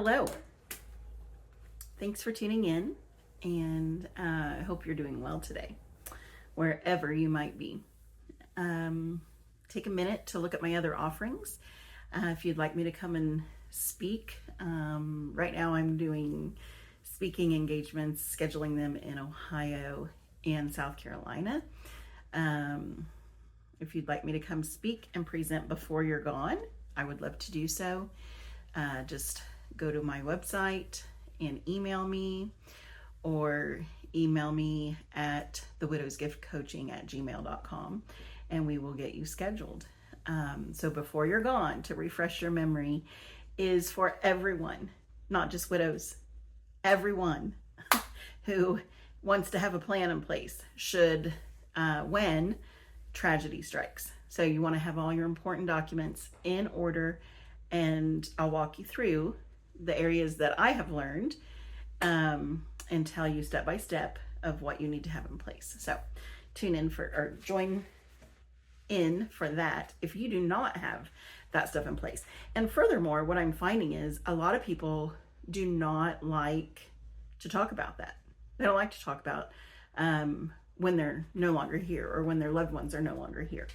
Hello. Thanks for tuning in, and I hope you're doing well today, wherever you might be. Take a minute to look at my other offerings. If you'd like me to come and speak, right now I'm doing speaking engagements, scheduling them in Ohio and South Carolina. If you'd like me to come speak and present before you're gone, I would love to do so. Just go to my website and email me, or email me at thewidowsgiftcoaching@gmail.com, and we will get you scheduled. So before you're gone, to refresh your memory, is for everyone, not just widows, everyone who wants to have a plan in place should when tragedy strikes. So you want to have all your important documents in order, and I'll walk you through the areas that I have learned and tell you step by step of what you need to have in place. So tune in for, or join in for that if you do not have that stuff in place. And furthermore, what I'm finding is a lot of people do not like to talk about that. They don't like to talk about when they're no longer here, or when their loved ones are no longer here.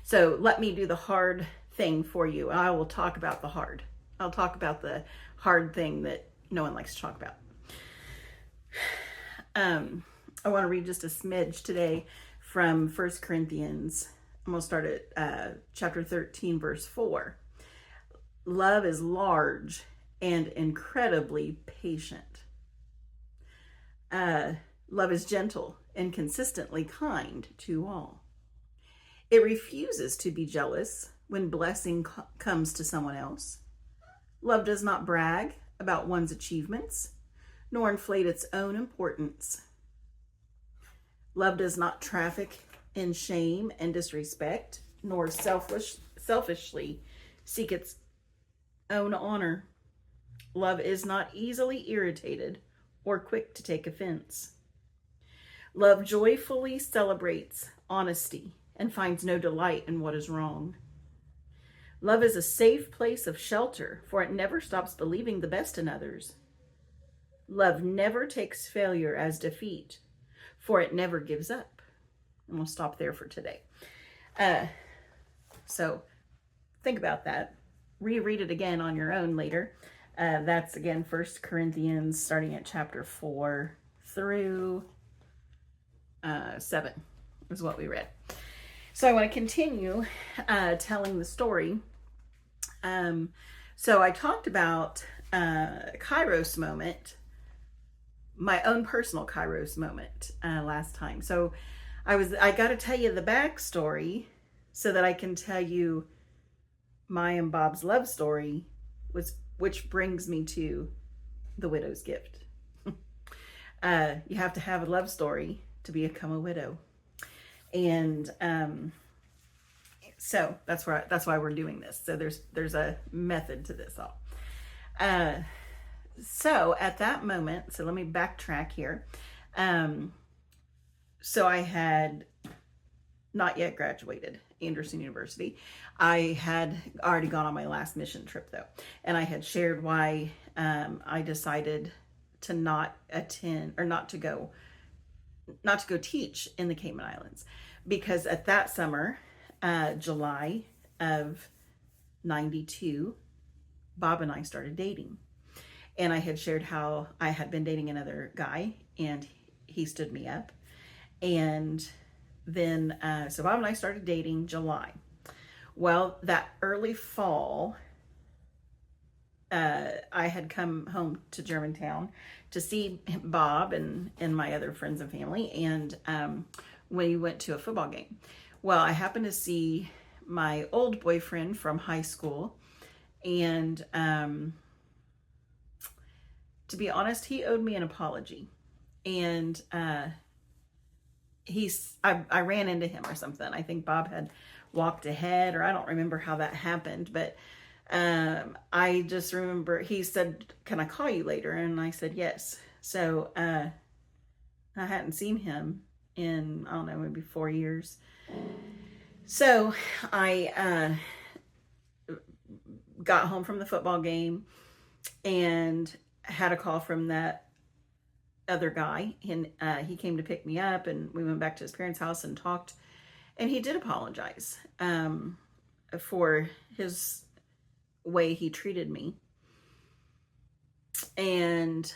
So let me do the hard thing for you. I will talk about the hard. I'll talk about the hard thing that no one likes to talk about. I want to read just a smidge today from 1 Corinthians. I'm going to start at chapter 13, verse 4. Love is large and incredibly patient. Love is gentle and consistently kind to all. It refuses to be jealous when blessing comes to someone else. Love does not brag about one's achievements, nor inflate its own importance. Love does not traffic in shame and disrespect, nor selfishly seek its own honor. Love is not easily irritated or quick to take offense. Love joyfully celebrates honesty and finds no delight in what is wrong. Love is a safe place of shelter, for it never stops believing the best in others. Love never takes failure as defeat, for it never gives up. And we'll stop there for today. So think about that. Reread it again on your own later. That's again 1 Corinthians, starting at chapter 4 through 7 is what we read. So I want to continue telling the story. So I talked about Kairos moment, my own personal Kairos moment last time. So I got to tell you the backstory so that I can tell you my and Bob's love story, which brings me to the widow's gift. You have to have a love story to become a widow. And so that's why we're doing this. So there's a method to this all. So at that moment, so let me backtrack here. So I had not yet graduated Anderson University. I had already gone on my last mission trip though, and I had shared why I decided to not attend, or not to go teach in the Cayman Islands, because at that summer, July of 92, Bob and I started dating. And I had shared how I had been dating another guy, and he stood me up. And then, so Bob and I started dating July. Well, that early fall, I had come home to Germantown to see Bob and my other friends and family, and we went to a football game. Well, I happened to see my old boyfriend from high school, and to be honest, he owed me an apology, and I ran into him or something. I think Bob had walked ahead, or I don't remember how that happened, but I just remember he said, "Can I call you later?" And I said yes. So I hadn't seen him in, I don't know, maybe 4 years. So I got home from the football game, and had a call from that other guy, and he came to pick me up, and we went back to his parents' house and talked, and he did apologize for his way he treated me. And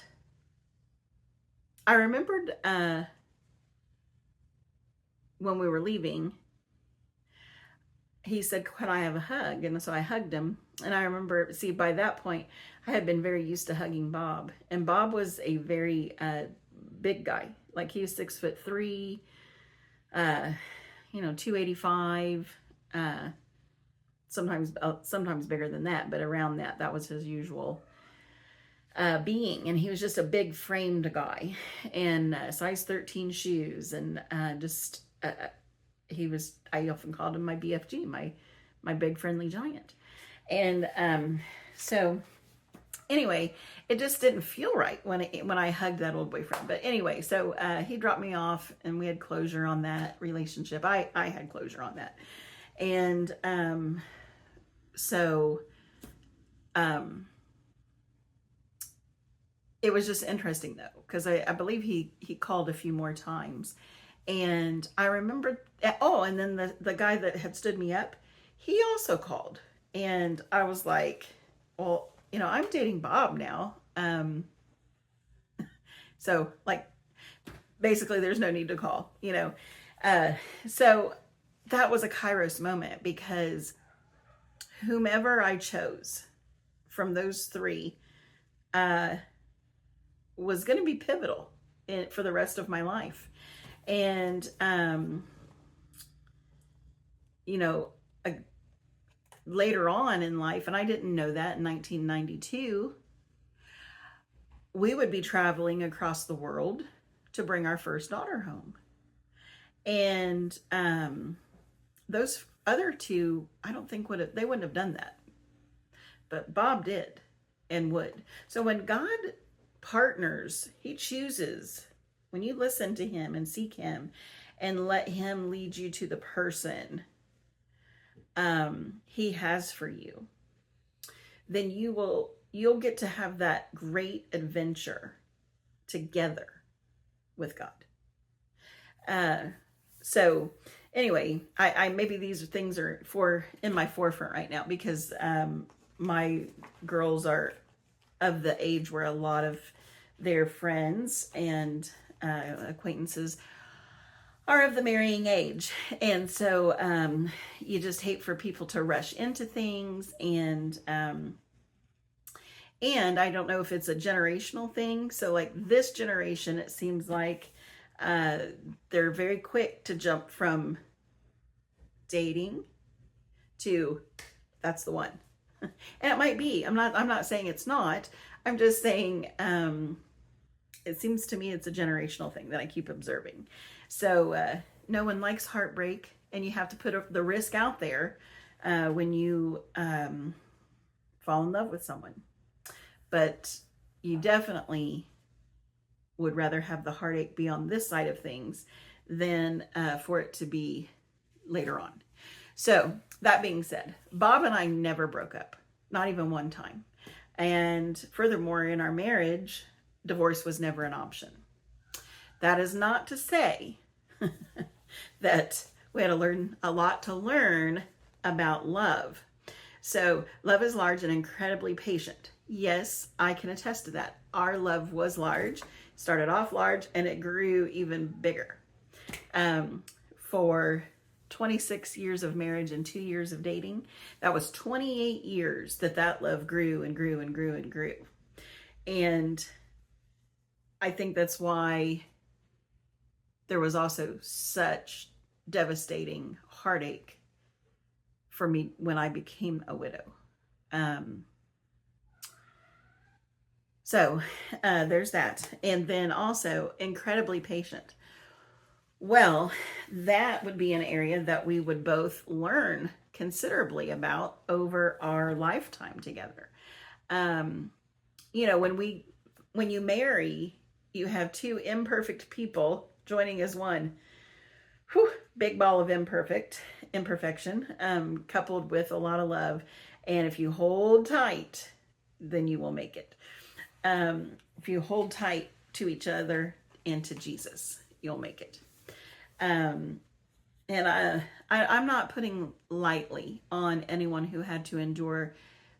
I remembered when we were leaving, he said, "Could I have a hug?" And so I hugged him. And I remember, see, by that point, I had been very used to hugging Bob. And Bob was a very big guy. Like, he was 6'3", 285, sometimes bigger than that, but around that. That was his usual being. And he was just a big framed guy, and size 13 shoes, and I often called him my BFG, my big friendly giant. And so anyway, it just didn't feel right when I hugged that old boyfriend. But anyway, so he dropped me off, and we had closure on that relationship. I had closure on that. And it was just interesting, though, because I believe he called a few more times. And I remember, and then the guy that had stood me up, he also called. And I was like, well, I'm dating Bob now. So, like, basically there's no need to call, So that was a Kairos moment, because whomever I chose from those three was going to be pivotal for the rest of my life. And, later on in life, and I didn't know that in 1992, we would be traveling across the world to bring our first daughter home. And those other two, I don't think they wouldn't have done that. But Bob did and would. So when God partners, he chooses. When you listen to him and seek him and let him lead you to the person he has for you, then you'll get to have that great adventure together with God. So anyway, I maybe these things are in my forefront right now, because my girls are of the age where a lot of their friends and acquaintances are of the marrying age. And so you just hate for people to rush into things. And I don't know if it's a generational thing. So like this generation, it seems like they're very quick to jump from dating to that's the one. And it might be. I'm not saying it's not. I'm just saying it seems to me it's a generational thing that I keep observing. So no one likes heartbreak, and you have to put the risk out there when you fall in love with someone. But you definitely would rather have the heartache be on this side of things than for it to be later on. So that being said, Bob and I never broke up, not even one time. And furthermore, in our marriage, divorce was never an option. That is not to say that we had a lot to learn about love. So love is large and incredibly patient. Yes, I can attest to that. Our love was large, started off large, and it grew even bigger. For 26 years of marriage and 2 years of dating, that was 28 years that love grew and grew and grew and grew. And I think that's why there was also such devastating heartache for me when I became a widow. So there's that. And then also incredibly patient. Well, that would be an area that we would both learn considerably about over our lifetime together. When you marry, you have two imperfect people joining as one. Whew, big ball of imperfection, coupled with a lot of love. And if you hold tight, then you will make it. If you hold tight to each other and to Jesus, you'll make it. And I'm not putting lightly on anyone who had to endure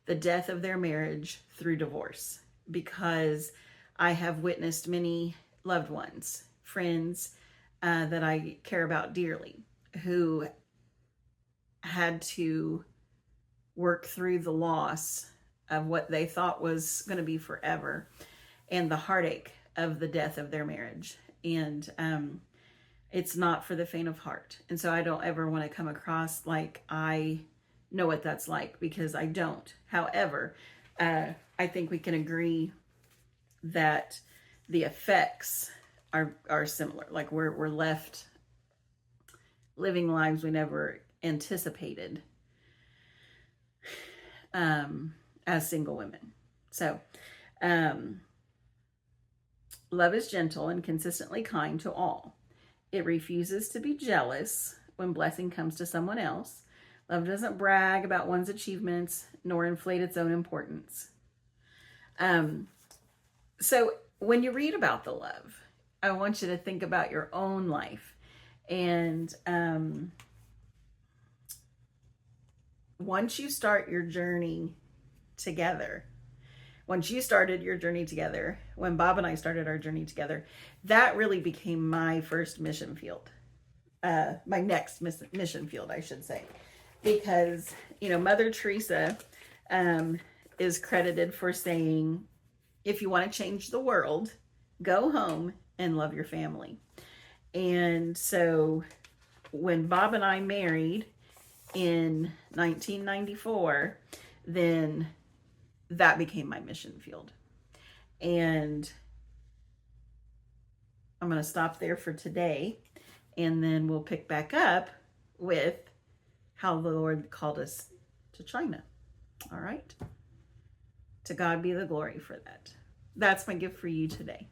the death of their marriage through divorce, because I have witnessed many loved ones, friends that I care about dearly, who had to work through the loss of what they thought was going to be forever and the heartache of the death of their marriage. And it's not for the faint of heart. And so I don't ever want to come across like I know what that's like, because I don't. However, I think we can agree that the effects are similar. Like we're left living lives we never anticipated as single women. So love is gentle and consistently kind to all. It refuses to be jealous when blessing comes to someone else. Love doesn't brag about one's achievements nor inflate its own importance. So when you read about the love, I want you to think about your own life. And once you start your journey together, once you started your journey together, when Bob and I started our journey together, that really became my first mission field. My next mission field, I should say. Because, Mother Teresa is credited for saying, if you want to change the world, go home and love your family. And so when Bob and I married in 1994, then that became my mission field. And I'm going to stop there for today, and then we'll pick back up with how the Lord called us to China. All right? To God be the glory for that. That's my gift for you today.